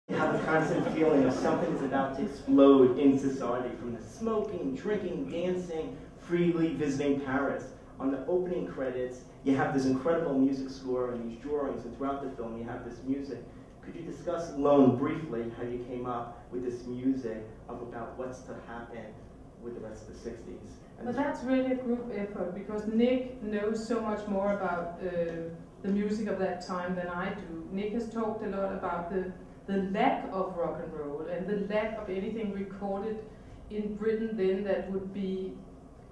You have a constant feeling of something is about to explode in society, from the smoking, drinking, dancing, freely visiting Paris. On the opening credits, you have this incredible music score and these drawings, and throughout the film you have this music. Could you discuss alone briefly how you came up with this music of about what's to happen with the rest of the 60s? But that's really a group effort, because Nick knows so much more about the music of that time than I do. Nick has talked a lot about the lack of rock and roll and the lack of anything recorded in Britain then that would be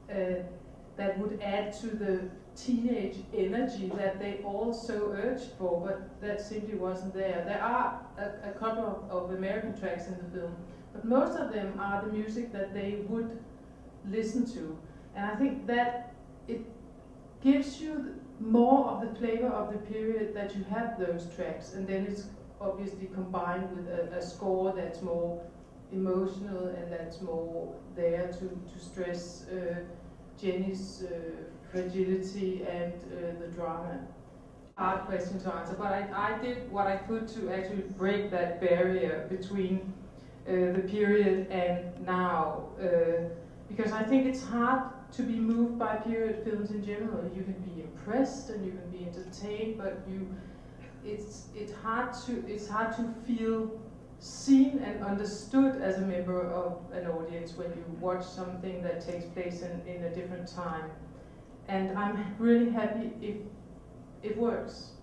that would add to the teenage energy that they all so urged for, but that simply wasn't there. There are a couple of American tracks in the film, but most of them are the music that they would listen to. And I think that it gives you more of the flavor of the period that you have those tracks, and then it's obviously combined with a score that's more emotional and that's more there to stress Jenny's fragility and the drama. Hard question to answer, but I did what I could to actually break that barrier between the period and now, because I think it's hard to be moved by period films in general. You can be impressed and you can be entertained, but it's hard to feel seen and understood as a member of an audience when you watch something that takes place in a different time. And I'm really happy if it works.